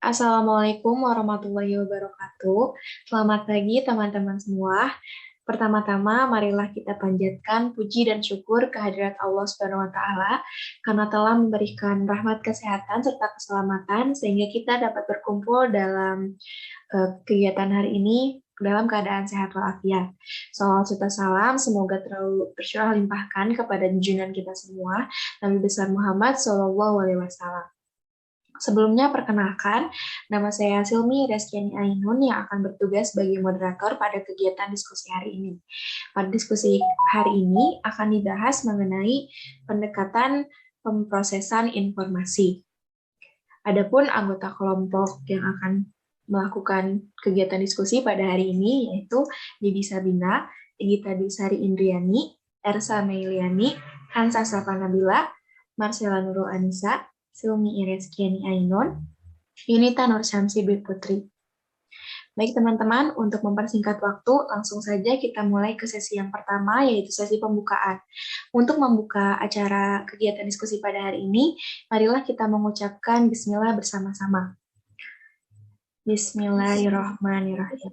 Assalamualaikum warahmatullahi wabarakatuh. Selamat pagi teman-teman semua. Pertama-tama, marilah kita panjatkan puji dan syukur kehadirat Allah Subhanahu wa taala karena telah memberikan rahmat kesehatan serta keselamatan sehingga kita dapat berkumpul dalam kegiatan hari ini dalam keadaan sehat walafiat. Salawat serta salam semoga terlalu tercurah limpahkan kepada junjungan kita semua, Nabi besar Muhammad Shallallahu alaihi wasallam. Sebelumnya, perkenalkan, nama saya Silmi Reskiani Ainun yang akan bertugas sebagai moderator pada kegiatan diskusi hari ini. Pada diskusi hari ini akan dibahas mengenai pendekatan pemrosesan informasi. Adapun anggota kelompok yang akan melakukan kegiatan diskusi pada hari ini yaitu Bibi Sabina, Egita Disari Indriani, Ersa Meiliani, Hansa Safanabila, Marcela Nurul Anissa, Silmi Ireskiani Ainun, Yunita Nur Syamsi Dwi Putri. Baik teman-teman, untuk mempersingkat waktu, langsung saja kita mulai ke sesi yang pertama, yaitu sesi pembukaan. Untuk membuka acara kegiatan diskusi pada hari ini, marilah kita mengucapkan Bismillah bersama-sama. Bismillahirrahmanirrahim.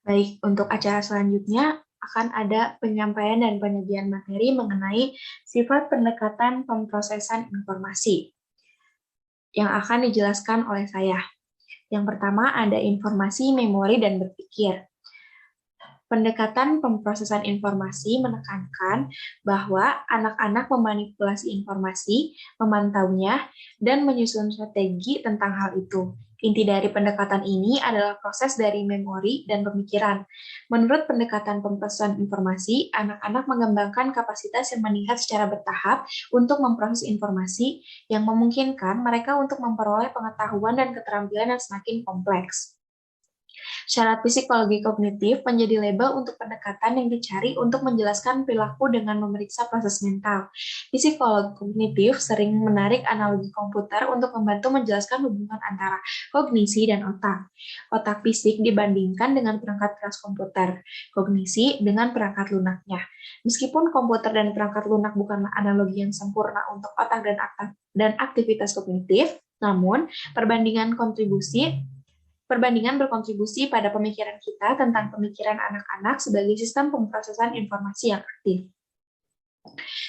Baik, untuk acara selanjutnya akan ada penyampaian dan penyajian materi mengenai sifat pendekatan pemrosesan informasi yang akan dijelaskan oleh saya. Yang pertama ada informasi, memori, dan berpikir. Pendekatan pemrosesan informasi menekankan bahwa anak-anak memanipulasi informasi, memantaunya, dan menyusun strategi tentang hal itu. Inti dari pendekatan ini adalah proses dari memori dan pemikiran. Menurut pendekatan pemrosesan informasi, anak-anak mengembangkan kapasitas yang meningkat secara bertahap untuk memproses informasi yang memungkinkan mereka untuk memperoleh pengetahuan dan keterampilan yang semakin kompleks. Syarat psikologi kognitif menjadi label untuk pendekatan yang dicari untuk menjelaskan perilaku dengan memeriksa proses mental. Psikologi kognitif sering menarik analogi komputer untuk membantu menjelaskan hubungan antara kognisi dan otak. Otak fisik dibandingkan dengan perangkat keras komputer, kognisi dengan perangkat lunaknya. Meskipun komputer dan perangkat lunak bukanlah analogi yang sempurna untuk otak dan aktivitas kognitif, namun perbandingan berkontribusi pada pemikiran kita tentang pemikiran anak-anak sebagai sistem pemrosesan informasi yang aktif.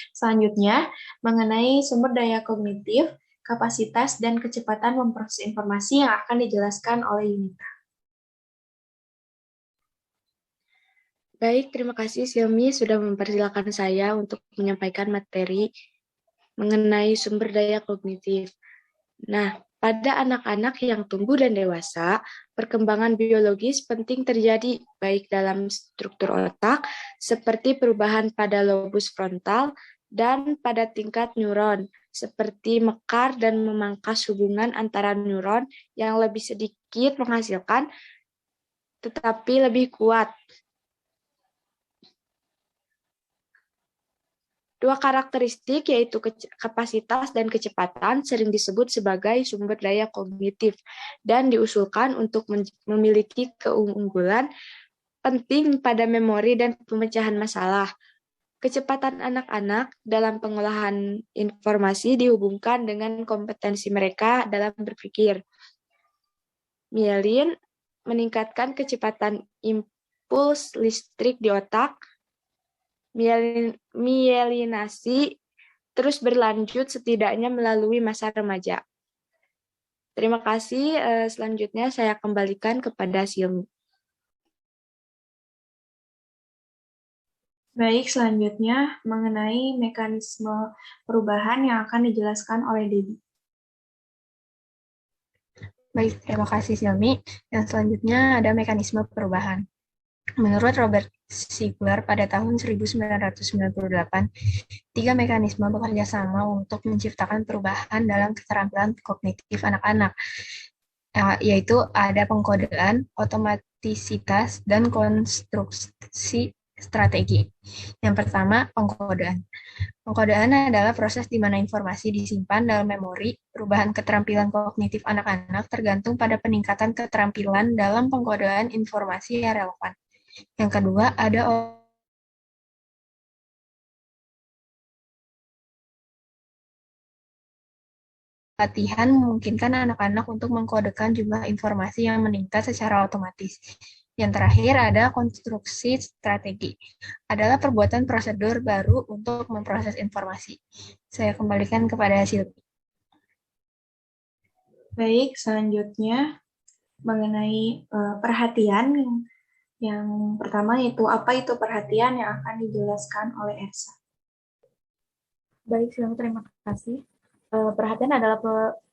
Selanjutnya, mengenai sumber daya kognitif, kapasitas, dan kecepatan memproses informasi yang akan dijelaskan oleh Yunita. Baik, terima kasih Silmi sudah mempersilahkan saya untuk menyampaikan materi mengenai sumber daya kognitif. Nah, pada anak-anak yang tumbuh dan dewasa, perkembangan biologis penting terjadi baik dalam struktur otak, seperti perubahan pada lobus frontal, dan pada tingkat neuron, seperti mekar dan memangkas hubungan antara neuron yang lebih sedikit menghasilkan, tetapi lebih kuat. Dua karakteristik yaitu kapasitas dan kecepatan sering disebut sebagai sumber daya kognitif dan diusulkan untuk memiliki keunggulan penting pada memori dan pemecahan masalah. Kecepatan anak-anak dalam pengolahan informasi dihubungkan dengan kompetensi mereka dalam berpikir. Mielin meningkatkan kecepatan impuls listrik di otak. Mielinasi terus berlanjut setidaknya melalui masa remaja. Terima kasih. Selanjutnya saya kembalikan kepada Silmi. Baik, selanjutnya mengenai mekanisme perubahan yang akan dijelaskan oleh Debbie. Baik, terima kasih Silmi. Yang selanjutnya ada mekanisme perubahan. Menurut Robert Shiller pada tahun 1998, 3 mekanisme bekerja sama untuk menciptakan perubahan dalam keterampilan kognitif anak-anak, yaitu ada pengkodean, otomatisitas, dan konstruksi strategi. Yang pertama, pengkodean. Pengkodean adalah proses di mana informasi disimpan dalam memori. Perubahan keterampilan kognitif anak-anak tergantung pada peningkatan keterampilan dalam pengkodean informasi yang relevan. Yang kedua, ada Latihan memungkinkan anak-anak untuk mengkodekan jumlah informasi yang meningkat secara otomatis. Yang terakhir ada konstruksi strategi. Adalah perbuatan prosedur baru untuk memproses informasi. Saya kembalikan kepada Silvi. Baik, selanjutnya mengenai perhatian yang pertama yaitu apa itu perhatian yang akan dijelaskan oleh Ersa. Baik, terima kasih. Perhatian adalah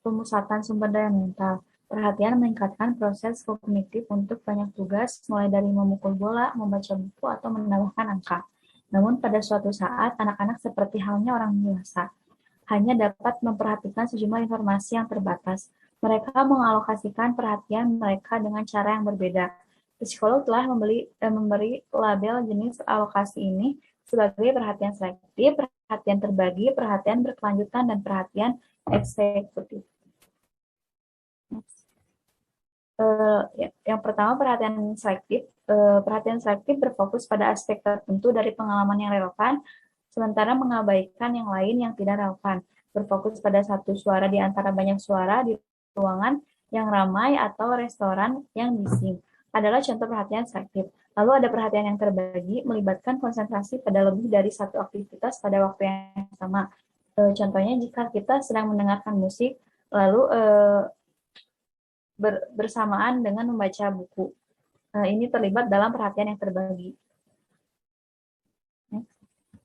pemusatan sumber daya mental. Perhatian meningkatkan proses kognitif untuk banyak tugas, mulai dari memukul bola, membaca buku, atau menambahkan angka. Namun pada suatu saat, anak-anak seperti halnya orang dewasa, hanya dapat memperhatikan sejumlah informasi yang terbatas. Mereka mengalokasikan perhatian mereka dengan cara yang berbeda. Psikolog telah memberi label jenis alokasi ini sebagai perhatian selektif, perhatian terbagi, perhatian berkelanjutan, dan perhatian eksekutif. Yang pertama, perhatian selektif. Perhatian selektif berfokus pada aspek tertentu dari pengalaman yang relevan, sementara mengabaikan yang lain yang tidak relevan. Berfokus pada satu suara di antara banyak suara di ruangan yang ramai atau restoran yang bising adalah contoh perhatian selektif. Lalu ada perhatian yang terbagi, melibatkan konsentrasi pada lebih dari satu aktivitas pada waktu yang sama. Contohnya jika kita sedang mendengarkan musik, lalu bersamaan dengan membaca buku. Ini terlibat dalam perhatian yang terbagi.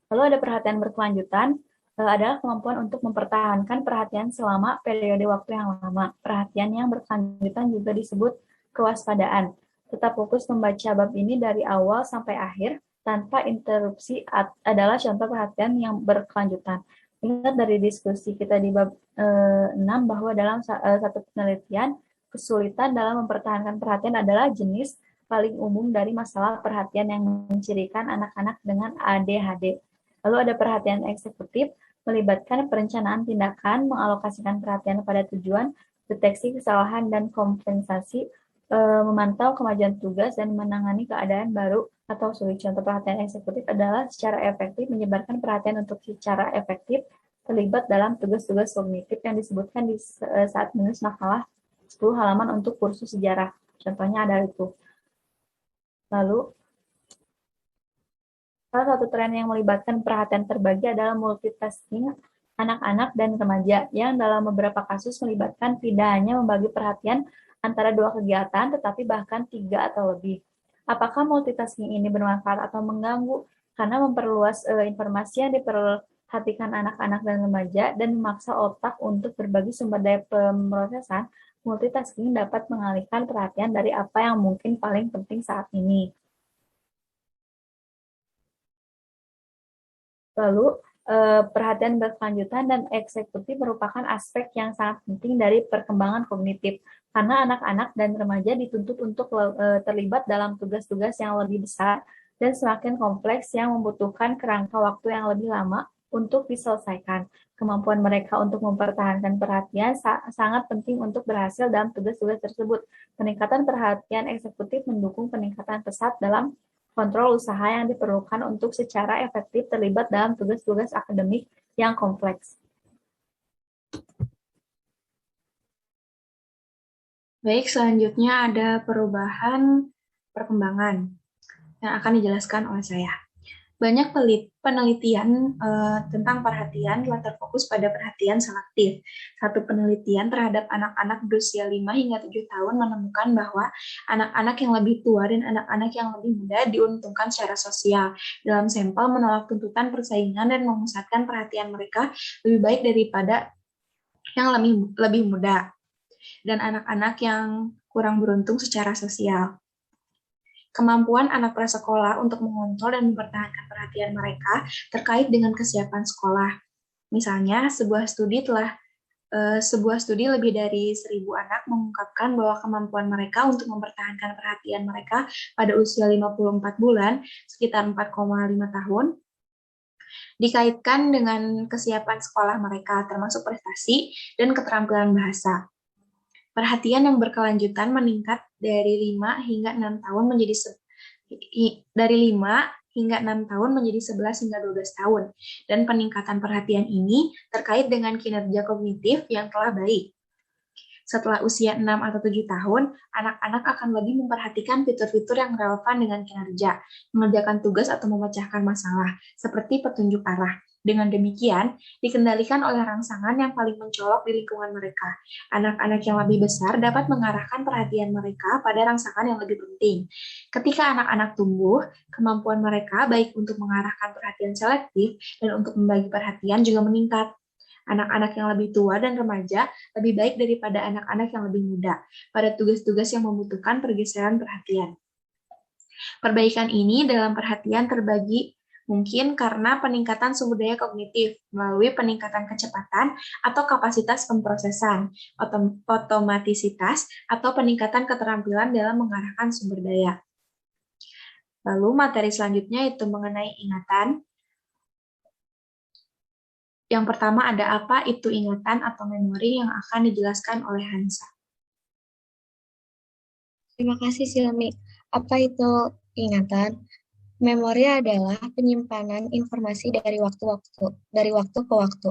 Lalu ada perhatian berkelanjutan, adalah kemampuan untuk mempertahankan perhatian selama periode waktu yang lama. Perhatian yang berkelanjutan juga disebut kewaspadaan. Tetap fokus membaca bab ini dari awal sampai akhir tanpa interupsi adalah contoh perhatian yang berkelanjutan. Ingat dari diskusi kita di bab 6 bahwa dalam satu penelitian, kesulitan dalam mempertahankan perhatian adalah jenis paling umum dari masalah perhatian yang mencirikan anak-anak dengan ADHD. Lalu ada perhatian eksekutif, melibatkan perencanaan tindakan, mengalokasikan perhatian pada tujuan, deteksi kesalahan dan kompensasi, memantau kemajuan tugas, dan menangani keadaan baru atau sulit. Contoh perhatian eksekutif adalah secara efektif menyebarkan perhatian untuk secara efektif terlibat dalam tugas-tugas kognitif yang disebutkan di saat menulis makalah 10 halaman untuk kursus sejarah. Contohnya ada itu. Lalu, salah satu tren yang melibatkan perhatian terbagi adalah multitasking anak-anak dan remaja, yang dalam beberapa kasus melibatkan tidak hanya membagi perhatian antara dua kegiatan, tetapi bahkan 3 atau lebih. Apakah multitasking ini bermanfaat atau mengganggu? Karena memperluas informasi yang diperhatikan anak-anak dan remaja dan memaksa otak untuk berbagi sumber daya pemrosesan, multitasking dapat mengalihkan perhatian dari apa yang mungkin paling penting saat ini. Lalu, perhatian berkelanjutan dan eksekutif merupakan aspek yang sangat penting dari perkembangan kognitif, karena anak-anak dan remaja dituntut untuk terlibat dalam tugas-tugas yang lebih besar dan semakin kompleks yang membutuhkan kerangka waktu yang lebih lama untuk diselesaikan. Kemampuan mereka untuk mempertahankan perhatian sangat penting untuk berhasil dalam tugas-tugas tersebut. Peningkatan perhatian eksekutif mendukung peningkatan pesat dalam kontrol usaha yang diperlukan untuk secara efektif terlibat dalam tugas-tugas akademik yang kompleks. Baik, selanjutnya ada perubahan perkembangan yang akan dijelaskan oleh saya. Banyak penelitian tentang perhatian telah terfokus pada perhatian selektif. Satu penelitian terhadap anak-anak berusia 5 hingga 7 tahun menemukan bahwa anak-anak yang lebih tua dan anak-anak yang lebih muda diuntungkan secara sosial. Dalam sampel menolak tuntutan persaingan dan memusatkan perhatian mereka lebih baik daripada yang lebih muda dan anak-anak yang kurang beruntung secara sosial. Kemampuan anak prasekolah untuk mengontrol dan mempertahankan perhatian mereka terkait dengan kesiapan sekolah. Misalnya, sebuah studi lebih dari 1.000 anak mengungkapkan bahwa kemampuan mereka untuk mempertahankan perhatian mereka pada usia 54 bulan, sekitar 4,5 tahun, dikaitkan dengan kesiapan sekolah mereka, termasuk prestasi dan keterampilan bahasa. Perhatian yang berkelanjutan meningkat dari 5 hingga 6 tahun menjadi dari 5 hingga 6 tahun menjadi 11 hingga 12 tahun. Dan peningkatan perhatian ini terkait dengan kinerja kognitif yang telah baik. Setelah usia 6 atau 7 tahun, anak-anak akan lebih memperhatikan fitur-fitur yang relevan dengan kinerja, mengerjakan tugas atau memecahkan masalah, seperti petunjuk arah. Dengan demikian, dikendalikan oleh rangsangan yang paling mencolok di lingkungan mereka. Anak-anak yang lebih besar dapat mengarahkan perhatian mereka pada rangsangan yang lebih penting. Ketika anak-anak tumbuh, kemampuan mereka baik untuk mengarahkan perhatian selektif dan untuk membagi perhatian juga meningkat. Anak-anak yang lebih tua dan remaja lebih baik daripada anak-anak yang lebih muda pada tugas-tugas yang membutuhkan pergeseran perhatian. Perbaikan ini dalam perhatian terbagi mungkin karena peningkatan sumber daya kognitif melalui peningkatan kecepatan atau kapasitas pemrosesan, otomatisitas, atau peningkatan keterampilan dalam mengarahkan sumber daya. Lalu materi selanjutnya itu mengenai ingatan. Yang pertama ada apa itu ingatan atau memori yang akan dijelaskan oleh Hansa. Terima kasih Silmi. Apa itu ingatan? Memori adalah penyimpanan informasi dari waktu ke waktu.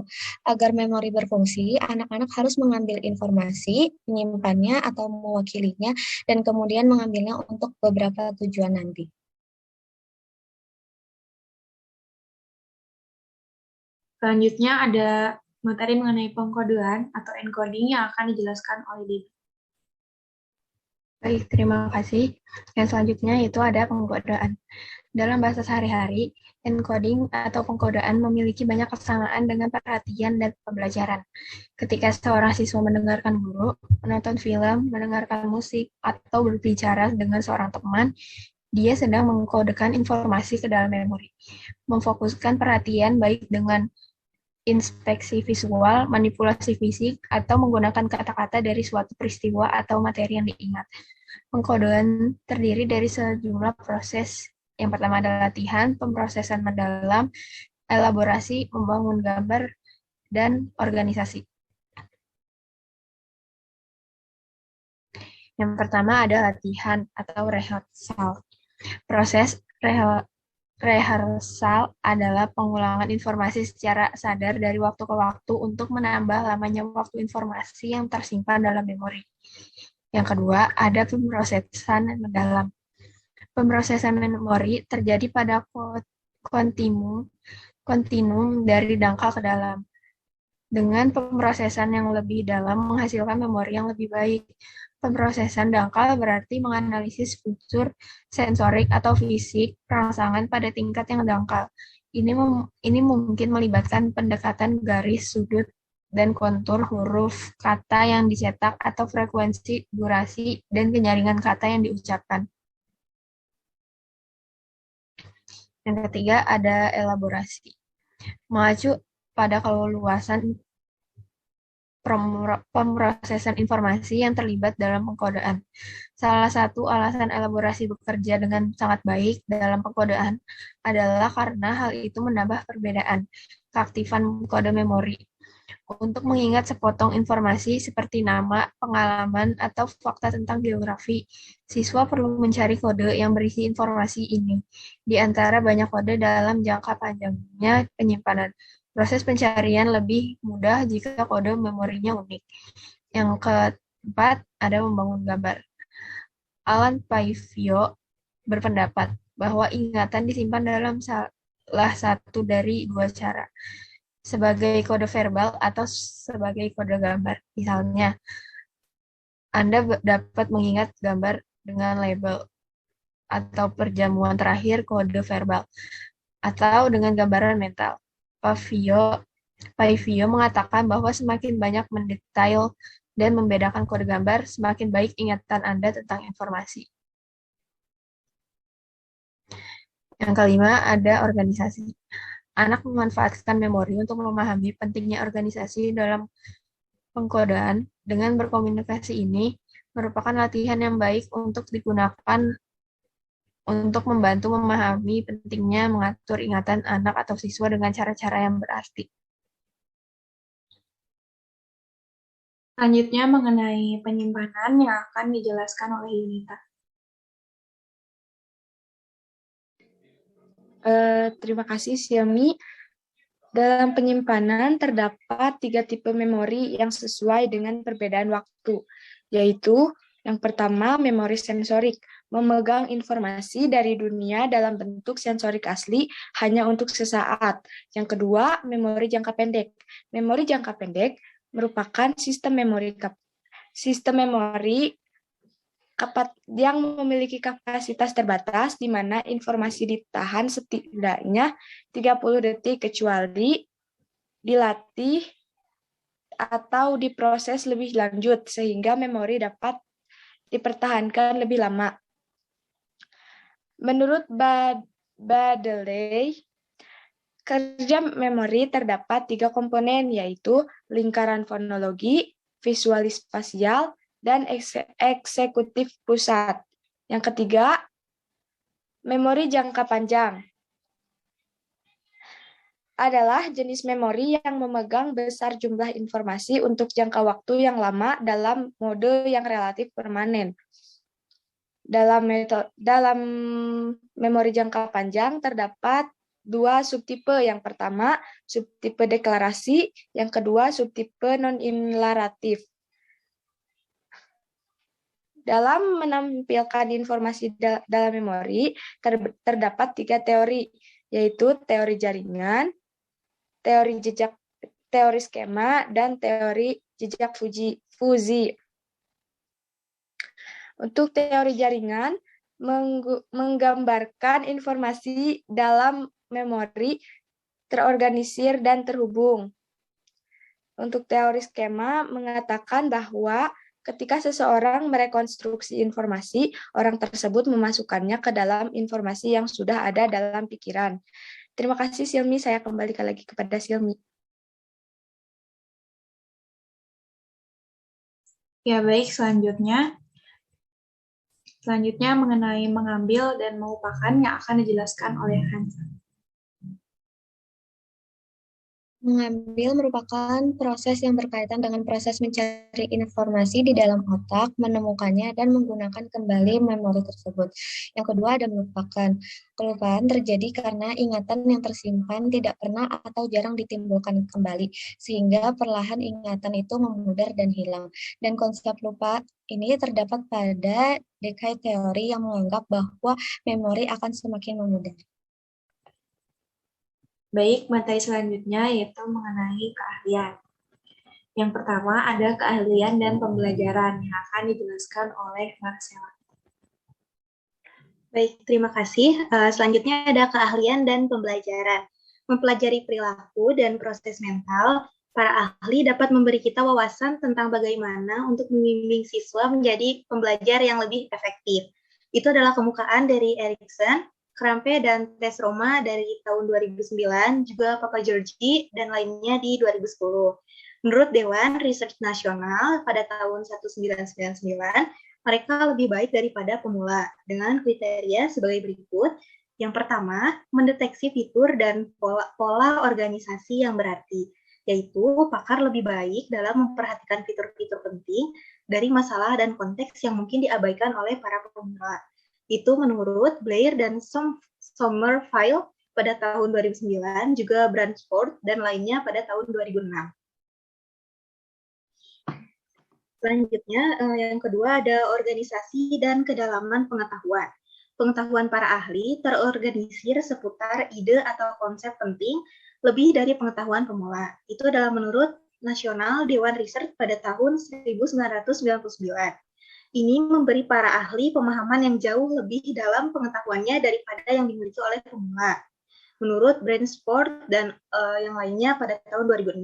Agar memori berfungsi, anak-anak harus mengambil informasi, menyimpannya atau mewakilinya, dan kemudian mengambilnya untuk beberapa tujuan nanti. Selanjutnya ada materi mengenai pengkodean atau encoding yang akan dijelaskan oleh Debbie. Baik, terima kasih. Yang selanjutnya itu ada pengkodaan. Dalam bahasa sehari-hari, encoding atau pengkodaan memiliki banyak kesamaan dengan perhatian dan pembelajaran. Ketika seorang siswa mendengarkan guru, menonton film, mendengarkan musik, atau berbicara dengan seorang teman, dia sedang mengkodekan informasi ke dalam memori. Memfokuskan perhatian baik dengan inspeksi visual, manipulasi fisik, atau menggunakan kata-kata dari suatu peristiwa atau materi yang diingat. Pengkodean terdiri dari sejumlah proses. Yang pertama adalah latihan, pemrosesan mendalam, elaborasi, membangun gambar, dan organisasi. Yang pertama ada latihan atau rehearsal. Proses rehearsal adalah pengulangan informasi secara sadar dari waktu ke waktu untuk menambah lamanya waktu informasi yang tersimpan dalam memori. Yang kedua, ada pemrosesan mendalam. Pemrosesan memori terjadi pada kontinum dari dangkal ke dalam. Dengan pemrosesan yang lebih dalam menghasilkan memori yang lebih baik. Pemrosesan dangkal berarti menganalisis unsur sensorik atau fisik rangsangan pada tingkat yang dangkal. Ini mungkin melibatkan pendekatan garis, sudut, dan kontur huruf kata yang dicetak atau frekuensi, durasi, dan penyaringan kata yang diucapkan. Yang ketiga ada elaborasi. Mengacu pada keluasan pemrosesan informasi yang terlibat dalam pengkodean. Salah satu alasan elaborasi bekerja dengan sangat baik dalam pengkodean adalah karena hal itu menambah perbedaan keaktifan kode memori. Untuk mengingat sepotong informasi seperti nama, pengalaman, atau fakta tentang geografi, siswa perlu mencari kode yang berisi informasi ini. Di antara banyak kode dalam jangka panjangnya penyimpanan, proses pencarian lebih mudah jika kode memorinya unik. Yang keempat, ada membangun gambar. Alan Paivio berpendapat bahwa ingatan disimpan dalam salah satu dari dua cara, sebagai kode verbal atau sebagai kode gambar. Misalnya, Anda dapat mengingat gambar dengan label atau perjamuan terakhir kode verbal, atau dengan gambaran mental. Paivio mengatakan bahwa semakin banyak mendetail dan membedakan kode gambar, semakin baik ingatan Anda tentang informasi. Yang kelima, ada organisasi. Anak memanfaatkan memori untuk memahami pentingnya organisasi dalam pengkodean. Dengan berkomunikasi ini merupakan latihan yang baik untuk digunakan untuk membantu memahami pentingnya mengatur ingatan anak atau siswa dengan cara-cara yang berarti. Selanjutnya mengenai penyimpanan yang akan dijelaskan oleh Yunita. Terima kasih, Xiaomi. Dalam penyimpanan terdapat 3 tipe memori yang sesuai dengan perbedaan waktu, yaitu yang pertama, memori sensorik, memegang informasi dari dunia dalam bentuk sensorik asli hanya untuk sesaat. Yang kedua, memori jangka pendek. Memori jangka pendek merupakan sistem memori yang memiliki kapasitas terbatas di mana informasi ditahan setidaknya 30 detik kecuali dilatih atau diproses lebih lanjut sehingga memori dapat dipertahankan lebih lama. Menurut Baddeley, kerja memori terdapat 3 komponen, yaitu lingkaran fonologi, visualis spasial, dan eksekutif pusat. Yang ketiga, memori jangka panjang adalah jenis memori yang memegang besar jumlah informasi untuk jangka waktu yang lama dalam mode yang relatif permanen. Dalam memori jangka panjang terdapat 2 subtipe. Yang pertama, subtipe deklarasi, yang kedua, subtipe non-inlaratif. Dalam menampilkan informasi dalam memori, terdapat 3 teori, yaitu teori jaringan, teori skema, dan teori jejak fuzi. Untuk teori jaringan, menggambarkan informasi dalam memori terorganisir dan terhubung. Untuk teori skema mengatakan bahwa ketika seseorang merekonstruksi informasi, orang tersebut memasukkannya ke dalam informasi yang sudah ada dalam pikiran. Terima kasih, Silmi. Saya kembalikan lagi kepada Silmi. Ya, baik. Selanjutnya mengenai mengambil dan melupakan yang akan dijelaskan oleh Hansa. Mengambil merupakan proses yang berkaitan dengan proses mencari informasi di dalam otak, menemukannya, dan menggunakan kembali memori tersebut. Yang kedua ada melupakan. Kelupaan terjadi karena ingatan yang tersimpan tidak pernah atau jarang ditimbulkan kembali, sehingga perlahan ingatan itu memudar dan hilang. Dan konsep lupa ini terdapat pada dekai teori yang menganggap bahwa memori akan semakin memudar. Baik, materi selanjutnya yaitu mengenai keahlian. Yang pertama ada keahlian dan pembelajaran yang akan dijelaskan oleh Marcella. Baik, terima kasih. Selanjutnya ada keahlian dan pembelajaran. Mempelajari perilaku dan proses mental, para ahli dapat memberi kita wawasan tentang bagaimana untuk membimbing siswa menjadi pembelajar yang lebih efektif. Itu adalah kemukaan dari Erikson, Krampe, dan Tes Roma dari tahun 2009, juga Papa Georgi dan lainnya di 2010. Menurut Dewan Research Nasional pada tahun 1999, mereka lebih baik daripada pemula dengan kriteria sebagai berikut. Yang pertama, mendeteksi fitur dan pola organisasi yang berarti, yaitu pakar lebih baik dalam memperhatikan fitur-fitur penting dari masalah dan konteks yang mungkin diabaikan oleh para pemula. Itu menurut Blair dan Sommerfeld pada tahun 2009, juga Bransford dan lainnya pada tahun 2006. Selanjutnya, yang kedua ada organisasi dan kedalaman pengetahuan. Pengetahuan para ahli terorganisir seputar ide atau konsep penting lebih dari pengetahuan pemula. Itu adalah menurut Nasional Dewan Research pada tahun 1999. Ini memberi para ahli pemahaman yang jauh lebih dalam pengetahuannya daripada yang dimiliki oleh pemula. Menurut Bransford dan yang lainnya pada tahun 2006.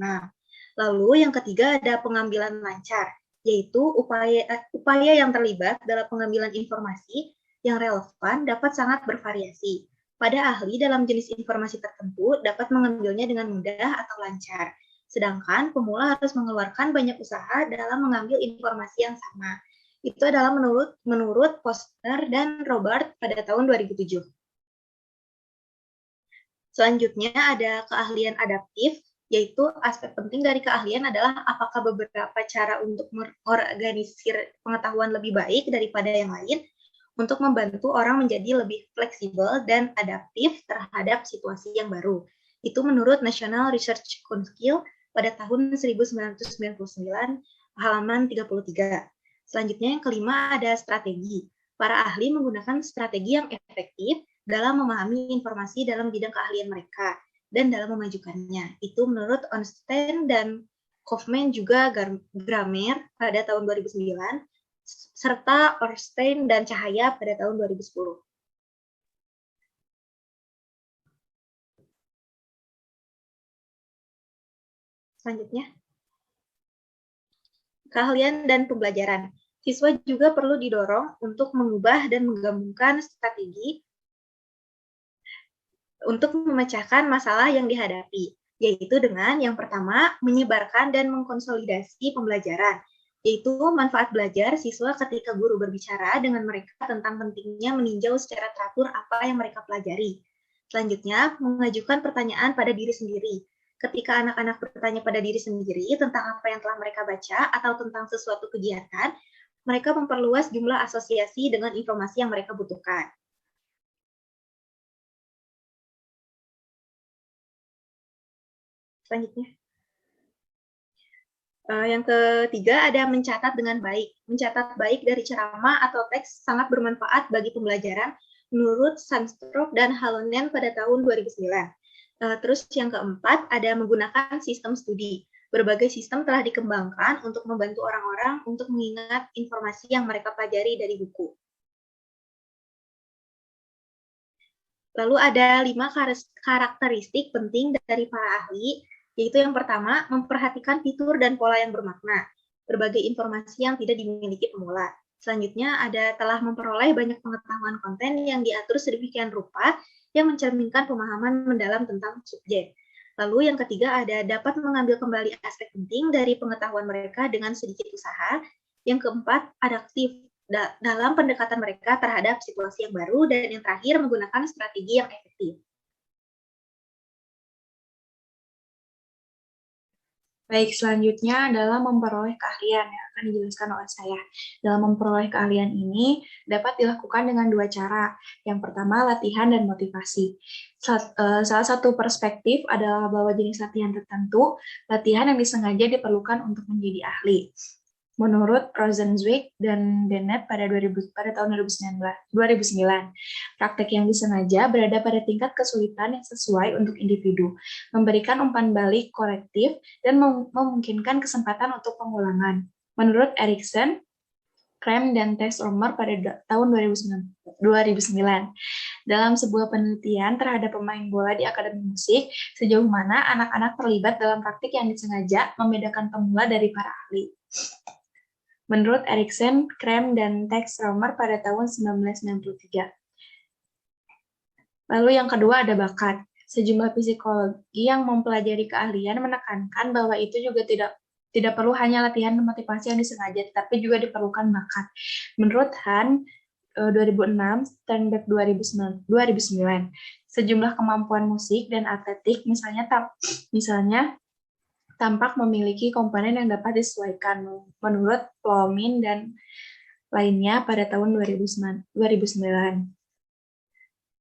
Lalu yang ketiga ada pengambilan lancar, yaitu upaya yang terlibat dalam pengambilan informasi yang relevan dapat sangat bervariasi. Pada ahli dalam jenis informasi tertentu dapat mengambilnya dengan mudah atau lancar. Sedangkan pemula harus mengeluarkan banyak usaha dalam mengambil informasi yang sama. Itu adalah menurut Posner dan Robert pada tahun 2007. Selanjutnya ada keahlian adaptif, yaitu aspek penting dari keahlian adalah apakah beberapa cara untuk mengorganisir pengetahuan lebih baik daripada yang lain. untuk membantu orang menjadi lebih fleksibel dan adaptif terhadap situasi yang baru. Itu menurut National Research Council pada tahun 1999, halaman 33. Selanjutnya yang kelima ada strategi. Para ahli menggunakan strategi yang efektif dalam memahami informasi dalam bidang keahlian mereka dan dalam memajukannya. Itu menurut Ornstein dan Kaufman juga Gramer pada tahun 2009, serta Ornstein dan Cahaya pada tahun 2010. Selanjutnya, keahlian dan pembelajaran. Siswa juga perlu didorong untuk mengubah dan menggabungkan strategi untuk memecahkan masalah yang dihadapi, yaitu dengan yang pertama, menyebarkan dan mengkonsolidasi pembelajaran, yaitu manfaat belajar siswa ketika guru berbicara dengan mereka tentang pentingnya meninjau secara teratur apa yang mereka pelajari. Selanjutnya, mengajukan pertanyaan pada diri sendiri. Ketika anak-anak bertanya pada diri sendiri tentang apa yang telah mereka baca atau tentang sesuatu kegiatan, mereka memperluas jumlah asosiasi dengan informasi yang mereka butuhkan. Selanjutnya. Yang ketiga ada mencatat dengan baik. Mencatat baik dari ceramah atau teks sangat bermanfaat bagi pembelajaran menurut Sandstrom dan Halonen pada tahun 2009. Terus yang keempat ada menggunakan sistem studi. Berbagai sistem telah dikembangkan untuk membantu orang-orang untuk mengingat informasi yang mereka pelajari dari buku. Lalu ada 5 karakteristik penting dari para ahli, yaitu yang pertama, memperhatikan fitur dan pola yang bermakna, berbagai informasi yang tidak dimiliki pemula. Selanjutnya ada telah memperoleh banyak pengetahuan konten yang diatur sedemikian rupa yang mencerminkan pemahaman mendalam tentang subjek. Lalu yang ketiga ada dapat mengambil kembali aspek penting dari pengetahuan mereka dengan sedikit usaha. Yang keempat, adaptif dalam pendekatan mereka terhadap situasi yang baru. Dan yang terakhir, menggunakan strategi yang efektif. Baik, selanjutnya adalah memperoleh keahlian yang akan dijelaskan oleh saya. Dalam memperoleh keahlian ini dapat dilakukan dengan 2 cara. Yang pertama, latihan dan motivasi. Salah satu perspektif adalah bahwa jenis latihan tertentu, latihan yang disengaja diperlukan untuk menjadi ahli. Menurut Rosenzweig dan Dennett pada tahun 2009, praktek yang disengaja berada pada tingkat kesulitan yang sesuai untuk individu, memberikan umpan balik korektif, dan memungkinkan kesempatan untuk pengulangan. Menurut Erikson, Krem dan Tess-Romer pada tahun 2009, dalam sebuah penelitian terhadap pemain bola di Akademi Musik, sejauh mana anak-anak terlibat dalam praktik yang disengaja membedakan pemula dari para ahli. Menurut Erikson, Krem, dan Tess-Romer pada tahun 1993. Lalu yang kedua ada bakat. Sejumlah psikologi yang mempelajari keahlian menekankan bahwa itu juga tidak perlu hanya latihan motivasi yang disengaja, tetapi juga diperlukan bakat. Menurut Han 2006, Sternberg 2009, sejumlah kemampuan musik dan atletik misalnya tampak memiliki komponen yang dapat disesuaikan menurut Plomin dan lainnya pada tahun 2009.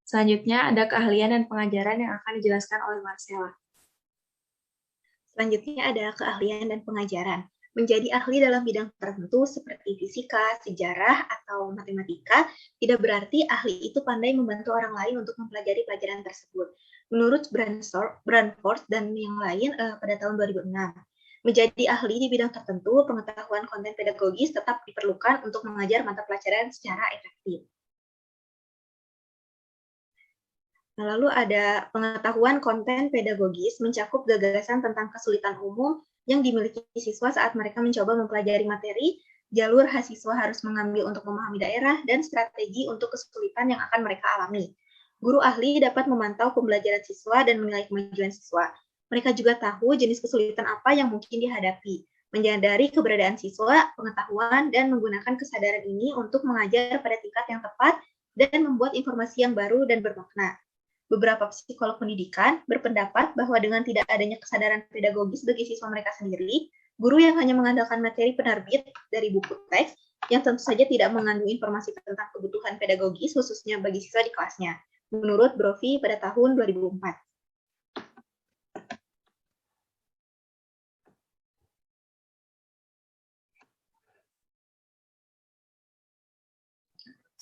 Selanjutnya ada keahlian dan pengajaran yang akan dijelaskan oleh Marcella. Selanjutnya ada keahlian dan pengajaran. Menjadi ahli dalam bidang tertentu seperti fisika, sejarah, atau matematika tidak berarti ahli itu pandai membantu orang lain untuk mempelajari pelajaran tersebut. Menurut Branford dan yang lain pada tahun 2006, menjadi ahli di bidang tertentu, pengetahuan konten pedagogis tetap diperlukan untuk mengajar mata pelajaran secara efektif. Lalu ada pengetahuan konten pedagogis mencakup gagasan tentang kesulitan umum yang dimiliki siswa saat mereka mencoba mempelajari materi, jalur siswa harus mengambil untuk memahami daerah, dan strategi untuk kesulitan yang akan mereka alami. Guru ahli dapat memantau pembelajaran siswa dan menilai kemajuan siswa. Mereka juga tahu jenis kesulitan apa yang mungkin dihadapi, menyadari keberadaan siswa, pengetahuan, dan menggunakan kesadaran ini untuk mengajar pada tingkat yang tepat dan membuat informasi yang baru dan bermakna. Beberapa psikolog pendidikan berpendapat bahwa dengan tidak adanya kesadaran pedagogis bagi siswa mereka sendiri, guru yang hanya mengandalkan materi penerbit dari buku teks yang tentu saja tidak mengandung informasi tentang kebutuhan pedagogis khususnya bagi siswa di kelasnya, menurut Brovi pada tahun 2004.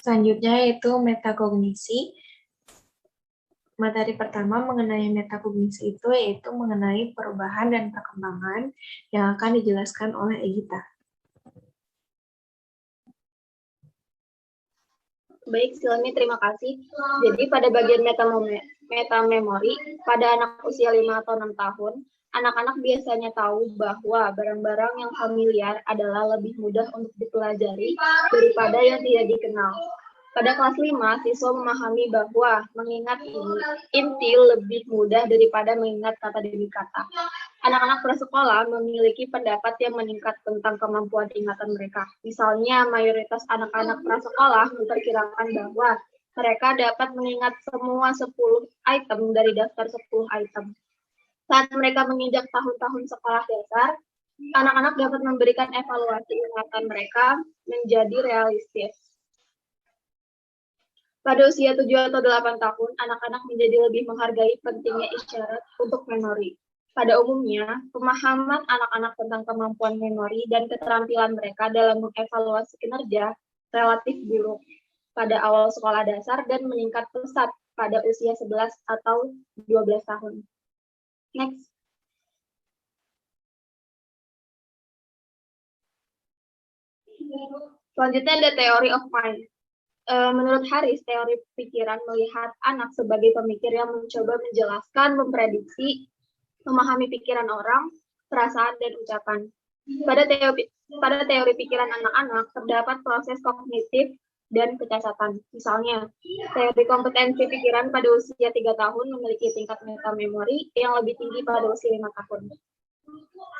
Selanjutnya yaitu metakognisi. Materi pertama mengenai metakognisi itu yaitu mengenai perubahan dan perkembangan yang akan dijelaskan oleh Egita. Baik, Silmi, terima kasih. Jadi pada bagian metamemori, pada anak usia 5 atau 6 tahun, anak-anak biasanya tahu bahwa barang-barang yang familiar adalah lebih mudah untuk dipelajari daripada yang tidak dikenal. Pada kelas 5, siswa memahami bahwa mengingat inti lebih mudah daripada mengingat kata demi kata. Anak-anak prasekolah memiliki pendapat yang meningkat tentang kemampuan ingatan mereka. Misalnya, mayoritas anak-anak prasekolah memperkirakan bahwa mereka dapat mengingat semua 10 item dari daftar 10 item. Saat mereka menginjak tahun-tahun sekolah dasar, anak-anak dapat memberikan evaluasi ingatan mereka menjadi realistis. Pada usia 7 atau 8 tahun, anak-anak menjadi lebih menghargai pentingnya isyarat untuk memori. Pada umumnya, pemahaman anak-anak tentang kemampuan memori dan keterampilan mereka dalam mengevaluasi kinerja relatif buruk pada awal sekolah dasar dan meningkat pesat pada usia 11 atau 12 tahun. Next. Selanjutnya ada theory of mind. Menurut Harris, teori pikiran melihat anak sebagai pemikir yang mencoba menjelaskan, memprediksi, memahami pikiran orang, perasaan, dan ucapan. Pada teori pikiran anak-anak, terdapat proses kognitif dan kecacatan. Misalnya, teori kompetensi pikiran pada usia 3 tahun memiliki tingkat metamemori yang lebih tinggi pada usia 5 tahun.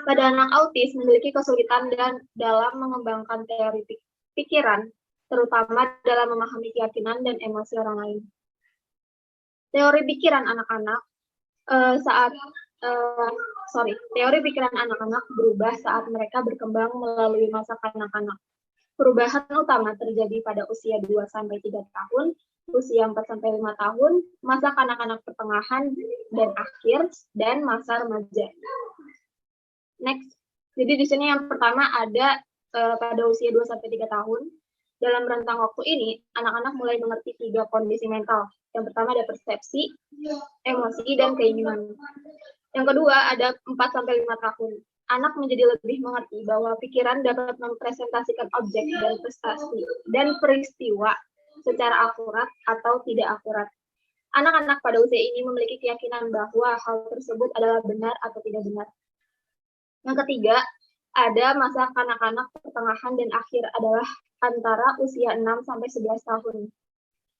Pada anak autis memiliki kesulitan dalam mengembangkan teori pikiran, terutama dalam memahami keyakinan dan emosi orang lain. Teori pikiran anak-anak teori pikiran anak-anak berubah saat mereka berkembang melalui masa kanak-kanak. Perubahan utama terjadi pada usia 2-3 tahun, usia 4-5 tahun, masa kanak-kanak pertengahan dan akhir, dan masa remaja. Next. Jadi di sini yang pertama ada pada usia 2-3 tahun. Dalam rentang waktu ini, anak-anak mulai mengerti 3 kondisi mental. Yang pertama ada persepsi, emosi, dan keinginan. Yang kedua ada 4-5 tahun. Anak menjadi lebih mengerti bahwa pikiran dapat mempresentasikan objek dan prestasi dan peristiwa secara akurat atau tidak akurat. Anak-anak pada usia ini memiliki keyakinan bahwa hal tersebut adalah benar atau tidak benar. Yang ketiga, ada masa kanak-kanak pertengahan dan akhir adalah antara usia 6-11 tahun.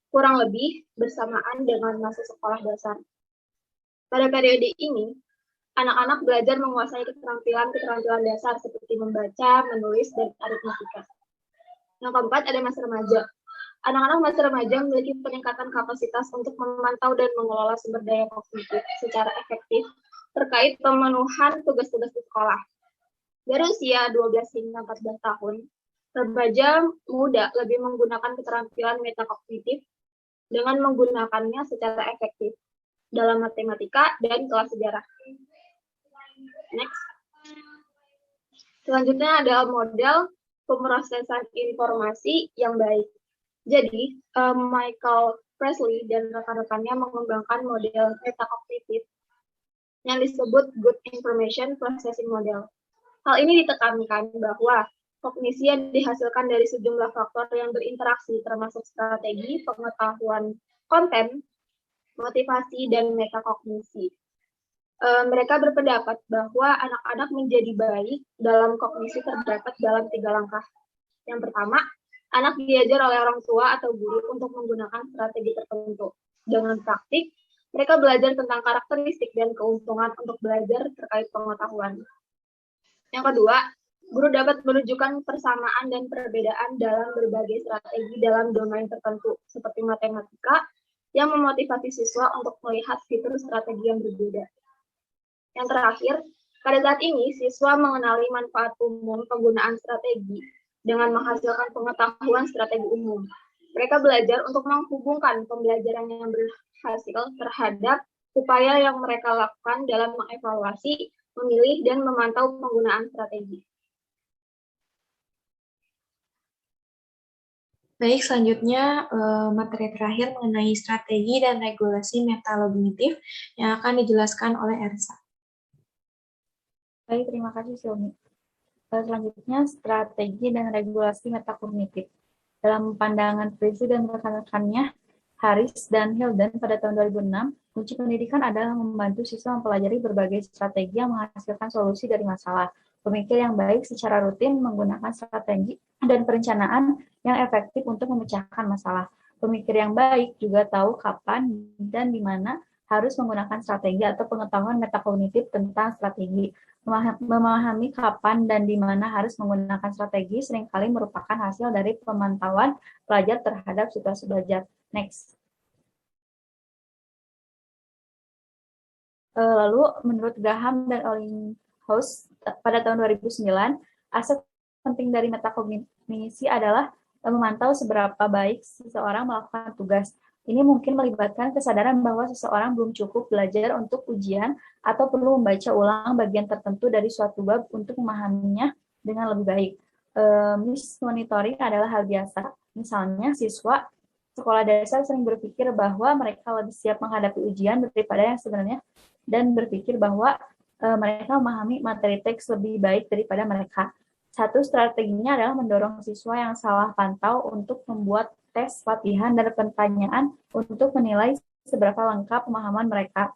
Kurang lebih bersamaan dengan masa sekolah dasar. Pada periode ini, anak-anak belajar menguasai keterampilan dasar seperti membaca, menulis, dan aritmatika. Yang keempat, ada masa remaja. Anak-anak masa remaja memiliki peningkatan kapasitas untuk memantau dan mengelola sumber daya kognitif secara efektif terkait pemenuhan tugas-tugas di sekolah. Dari usia 12 hingga 14 tahun, remaja muda lebih menggunakan keterampilan metakognitif dengan menggunakannya secara efektif dalam matematika dan kelas sejarah. Next. Selanjutnya ada model pemrosesan informasi yang baik. Jadi, Michael Presley dan rekan-rekannya mengembangkan model metakognitif yang disebut Good Information Processing Model. Hal ini ditekankan bahwa kognisi yang dihasilkan dari sejumlah faktor yang berinteraksi termasuk strategi, pengetahuan konten, motivasi, dan metakognisi. Mereka berpendapat bahwa anak-anak menjadi baik dalam kognisi terdapat dalam 3 langkah. Yang pertama, anak diajar oleh orang tua atau guru untuk menggunakan strategi tertentu. Dengan praktik, mereka belajar tentang karakteristik dan keuntungan untuk belajar terkait pengetahuan. Yang kedua, guru dapat menunjukkan persamaan dan perbedaan dalam berbagai strategi dalam domain tertentu, seperti matematika, yang memotivasi siswa untuk melihat fitur strategi yang berbeda. Yang terakhir, pada saat ini, siswa mengenali manfaat umum penggunaan strategi dengan menghasilkan pengetahuan strategi umum. Mereka belajar untuk menghubungkan pembelajaran yang berhasil terhadap upaya yang mereka lakukan dalam mengevaluasi, memilih, dan memantau penggunaan strategi. Baik, selanjutnya materi terakhir mengenai strategi dan regulasi metakognitif yang akan dijelaskan oleh Ersa. Baik, terima kasih Silmi. Selanjutnya, strategi dan regulasi metakognitif. Dalam pandangan Priestley dan rekan-rekannya, Harris dan Hilden pada tahun 2006, kunci pendidikan adalah membantu siswa mempelajari berbagai strategi yang menghasilkan solusi dari masalah. Pemikir yang baik secara rutin menggunakan strategi dan perencanaan yang efektif untuk memecahkan masalah. Pemikir yang baik juga tahu kapan dan di mana harus menggunakan strategi atau pengetahuan metakognitif tentang strategi. Memahami kapan dan di mana harus menggunakan strategi seringkali merupakan hasil dari pemantauan pelajar terhadap situasi belajar. Next. Lalu, menurut Graham dan Olinghouse pada tahun 2009, aspek penting dari metakognisi adalah memantau seberapa baik seseorang melakukan tugas. Ini mungkin melibatkan kesadaran bahwa seseorang belum cukup belajar untuk ujian atau perlu membaca ulang bagian tertentu dari suatu bab untuk memahaminya dengan lebih baik. Mismonitoring adalah hal biasa. Misalnya, siswa sekolah dasar sering berpikir bahwa mereka lebih siap menghadapi ujian daripada yang sebenarnya, dan berpikir bahwa mereka memahami materi teks lebih baik daripada mereka. Satu strateginya adalah mendorong siswa yang salah pantau untuk membuat tes latihan dan pertanyaan untuk menilai seberapa lengkap pemahaman mereka.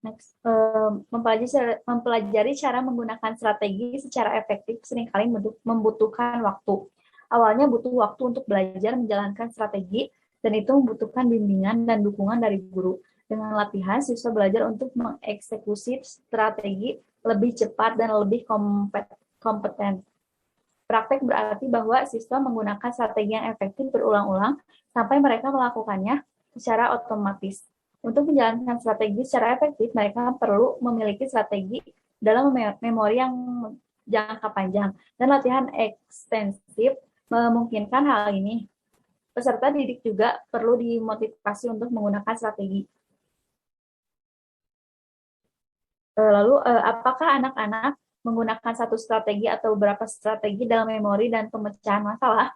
Next, mempelajari cara menggunakan strategi secara efektif seringkali membutuhkan waktu. Awalnya butuh waktu untuk belajar menjalankan strategi, dan itu membutuhkan bimbingan dan dukungan dari guru. Dengan latihan, siswa belajar untuk mengeksekusi strategi lebih cepat dan lebih kompeten. Praktek berarti bahwa siswa menggunakan strategi yang efektif berulang-ulang sampai mereka melakukannya secara otomatis. Untuk menjalankan strategi secara efektif, mereka perlu memiliki strategi dalam memori yang jangka panjang, dan latihan ekstensif memungkinkan hal ini. Peserta didik juga perlu dimotivasi untuk menggunakan strategi. Lalu, apakah anak-anak menggunakan satu strategi atau beberapa strategi dalam memori dan pemecahan masalah?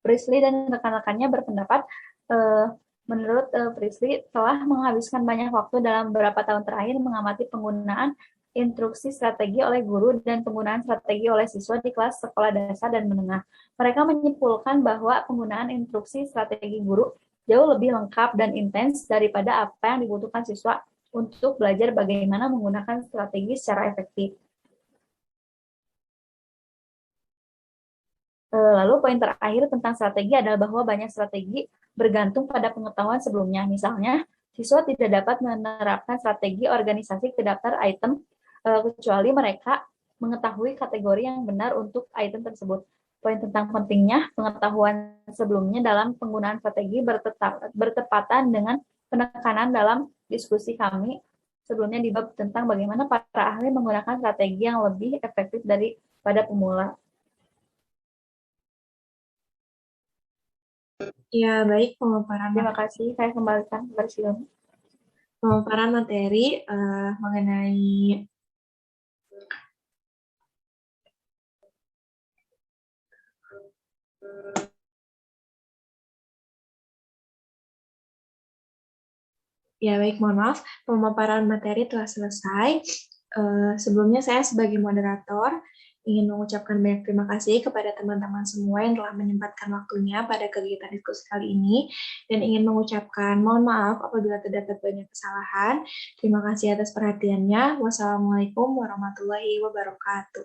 Priestley dan rekan-rekannya berpendapat, menurut Priestley telah menghabiskan banyak waktu dalam beberapa tahun terakhir mengamati penggunaan instruksi strategi oleh guru dan penggunaan strategi oleh siswa di kelas sekolah dasar dan menengah. Mereka menyimpulkan bahwa penggunaan instruksi strategi guru jauh lebih lengkap dan intens daripada apa yang dibutuhkan siswa untuk belajar bagaimana menggunakan strategi secara efektif. Lalu poin terakhir tentang strategi adalah bahwa banyak strategi bergantung pada pengetahuan sebelumnya. Misalnya, siswa tidak dapat menerapkan strategi organisasi ke daftar item kecuali mereka mengetahui kategori yang benar untuk item tersebut. Poin tentang pentingnya pengetahuan sebelumnya dalam penggunaan strategi bertepatan dengan penekanan dalam diskusi kami sebelumnya di bab tentang bagaimana para ahli menggunakan strategi yang lebih efektif daripada pemula. Ya, baik, pemaparan. Terima kasih, saya kembalikan kepada Silmi. Pemaparan materi mengenai Ya, baik, mohon maaf. Pemaparan materi telah selesai. Sebelumnya saya sebagai moderator ingin mengucapkan banyak terima kasih kepada teman-teman semua yang telah menyempatkan waktunya pada kegiatan diskusi kali ini, dan ingin mengucapkan mohon maaf apabila terdapat banyak kesalahan. Terima kasih atas perhatiannya. Wassalamualaikum warahmatullahi wabarakatuh.